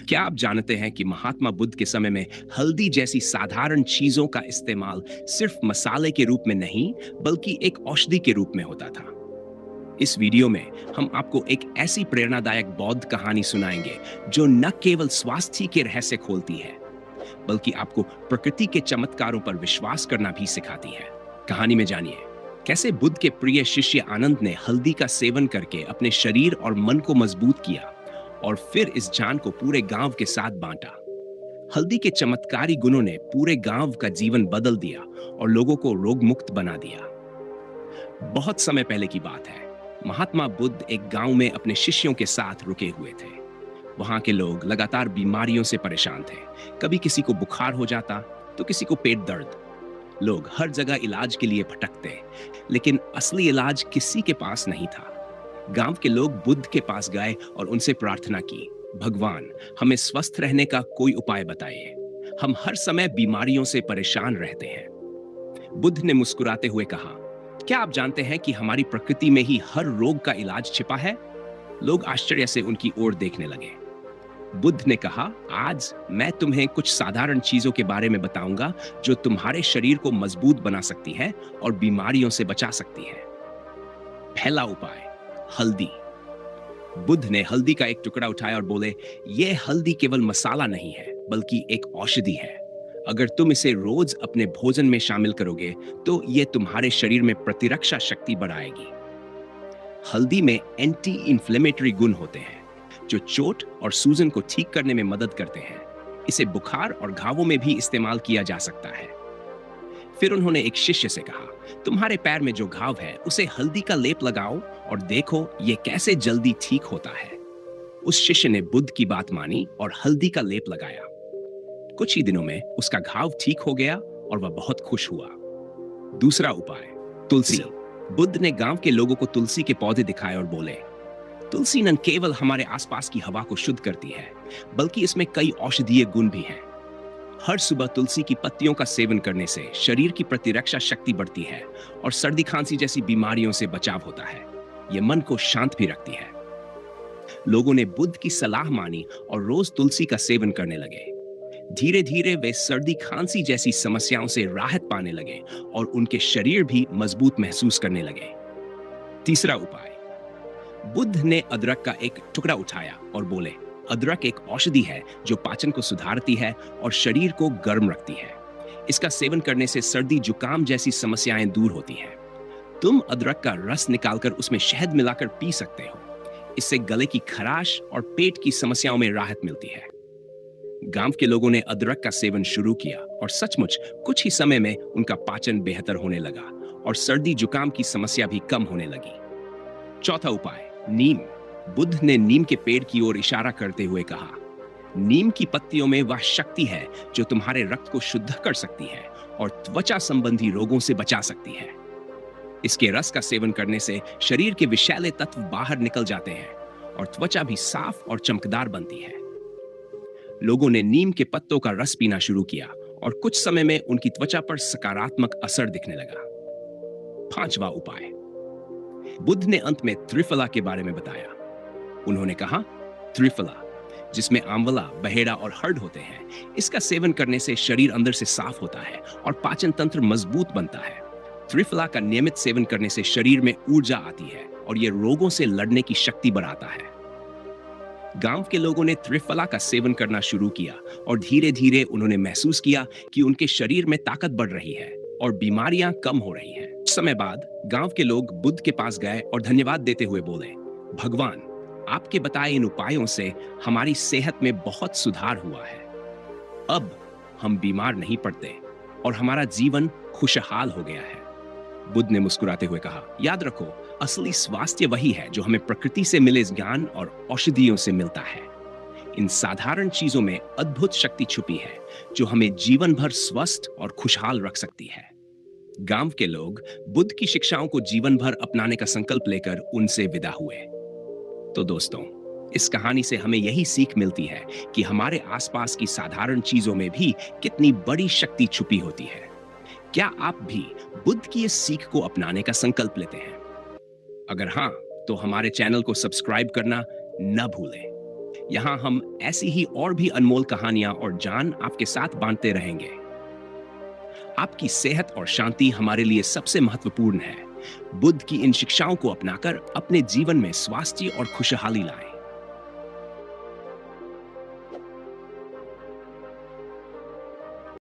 क्या आप जानते हैं कि महात्मा बुद्ध के समय में हल्दी जैसी साधारण चीजों का इस्तेमाल सिर्फ मसाले के रूप में नहीं, बल्कि एक औषधि के रूप में होता था? इस वीडियो में हम आपको एक ऐसी प्रेरणादायक बौद्ध कहानी सुनाएंगे जो न केवल स्वास्थ्य के रहस्य खोलती है, बल्कि आपको प्रकृति के चमत्कारों पर विश्वास करना भी सिखाती है। कहानी में जानिए कैसे बुद्ध के प्रिय शिष्य आनंद ने हल्दी का सेवन करके अपने शरीर और मन को मजबूत किया और फिर इस जान को पूरे गांव के साथ बांटा। हल्दी के चमत्कारी गुणों ने पूरे गांव का जीवन बदल दिया और लोगों को रोग मुक्त बना दिया। बहुत समय पहले की बात है। महात्मा बुद्ध एक गांव में अपने शिष्यों के साथ रुके हुए थे। वहां के लोग लगातार बीमारियों से परेशान थे। कभी किसी को बुखार हो जाता तो किसी को पेट दर्द। लोग हर जगह इलाज के लिए भटकते, लेकिन असली इलाज किसी के पास नहीं था। गांव के लोग बुद्ध के पास गए और उनसे प्रार्थना की, भगवान, हमें स्वस्थ रहने का कोई उपाय बताइए। हम हर समय बीमारियों से परेशान रहते हैं। बुद्ध ने मुस्कुराते हुए कहा, क्या आप जानते हैं कि हमारी प्रकृति में ही हर रोग का इलाज छिपा है? लोग आश्चर्य से उनकी ओर देखने लगे। बुद्ध ने कहा, आज मैं तुम्हें कुछ साधारण चीजों के बारे में बताऊंगा जो तुम्हारे शरीर को मजबूत बना सकती है और बीमारियों से बचा सकती है। पहला उपाय, हल्दी। बुद्ध ने हल्दी का एक टुकड़ा उठाया और बोले, यह हल्दी केवल मसाला नहीं है, बल्कि एक औषधि है। अगर तुम इसे रोज अपने भोजन में शामिल करोगे तो यह तुम्हारे शरीर में प्रतिरक्षा शक्ति बढ़ाएगी। हल्दी में एंटी इंफ्लेमेटरी गुण होते हैं जो चोट और सूजन को ठीक करने में मदद करते हैं। इसे बुखार और घावों में भी इस्तेमाल किया जा सकता है। फिर उन्होंने एक शिष्य से कहा, तुम्हारे पैर में जो घाव है उसे हल्दी का लेप लगाओ और देखो ये कैसे जल्दी ठीक होता है। उस शिष्य ने बुद्ध की बात मानी और हल्दी का लेप लगाया। कुछ ही दिनों में उसका घाव ठीक हो गया और वह बहुत खुश हुआ। दूसरा उपाय, तुलसी। बुद्ध ने गांव के लोगों को तुलसी के पौधे दिखाए और बोले, तुलसी न केवल हमारे आसपास की हवा को शुद्ध करती है, बल्कि इसमें कई औषधीय गुण भी हैं। हर सुबह तुलसी की पत्तियों का सेवन करने से शरीर की प्रतिरक्षा शक्ति बढ़ती है और सर्दी खांसी जैसी बीमारियों से बचाव होता है। यह मन को शांत भी रखती है। लोगों ने बुद्ध की सलाह मानी और रोज तुलसी का सेवन करने लगे। धीरे धीरे वे सर्दी खांसी जैसी समस्याओं से राहत पाने लगे और उनके शरीर भी मजबूत महसूस करने लगे। तीसरा उपाय, बुद्ध ने अदरक का एक टुकड़ा उठाया और बोले, अदरक एक औषधि है जो पाचन को सुधारती है और शरीर को गर्म रखती है। इसका सेवन करने से सर्दी जुकाम जैसी समस्याएं दूर होती हैं। तुम अदरक का रस निकालकर उसमें शहद मिलाकर पी सकते हो। इससे गले की खराश और पेट की समस्याओं में राहत मिलती है। गांव के लोगों ने अदरक का सेवन शुरू किया और सचमुच कुछ ही समय में उनका पाचन बेहतर होने लगा और सर्दी जुकाम की समस्या भी कम होने लगी। चौथा उपाय, नीम। बुद्ध ने नीम के पेड़ की ओर इशारा करते हुए कहा, नीम की पत्तियों में वह शक्ति है जो तुम्हारे रक्त को शुद्ध कर सकती है और त्वचा संबंधी रोगों से बचा सकती है। इसके रस का सेवन करने से शरीर के विषैले तत्व बाहर निकल जाते हैं और त्वचा भी साफ और चमकदार बनती है। लोगों ने नीम के पत्तों का रस पीना शुरू किया और कुछ समय में उनकी त्वचा पर सकारात्मक असर दिखने लगा। पांचवा उपाय, बुद्ध ने अंत में त्रिफला के बारे में बताया। उन्होंने कहा, त्रिफला, जिसमें आंवला, बहेड़ा और हर्ड होते हैं, इसका सेवन करने से शरीर अंदर से साफ होता है और पाचन तंत्र मजबूत बनता है। त्रिफला का नियमित सेवन करने से शरीर में ऊर्जा आती है और यह रोगों से लड़ने की शक्ति बढ़ाता है। गांव के लोगों ने त्रिफला का सेवन करना शुरू किया और धीरे धीरे उन्होंने महसूस किया कि उनके शरीर में ताकत बढ़ रही है और बीमारियां कम हो रही हैं। कुछ समय बाद गांव के लोग बुद्ध के पास गए और धन्यवाद देते हुए बोले, भगवान, आपके बताए इन उपायों से हमारी सेहत में बहुत सुधार हुआ है। अब हम बीमार नहीं पड़ते और हमारा जीवन खुशहाल हो गया है। बुद्ध ने मुस्कुराते हुए कहा, याद रखो, असली स्वास्थ्य वही है जो हमें प्रकृति से मिले ज्ञान और औषधियों से मिलता है। इन साधारण चीजों में अद्भुत शक्ति छुपी है जो हमें जीवन भर स्वस्थ और खुशहाल रख सकती है। गांव के लोग बुद्ध की शिक्षाओं को जीवन भर अपनाने का संकल्प लेकर उनसे विदा हुए। तो दोस्तों, इस कहानी से हमें यही सीख मिलती है कि हमारे आसपास की साधारण चीजों में भी कितनी बड़ी शक्ति छुपी होती है। क्या आप भी बुद्ध की इस सीख को अपनाने का संकल्प लेते हैं? अगर हाँ, तो हमारे चैनल को सब्सक्राइब करना न भूलें। यहाँ हम ऐसी ही और भी अनमोल कहानियां और ज्ञान आपके साथ बांटते रहेंगे। आपकी सेहत और शांति हमारे लिए सबसे महत्वपूर्ण है। बुद्ध की इन शिक्षाओं को अपनाकर अपने जीवन में स्वास्थ्य और खुशहाली लाएं।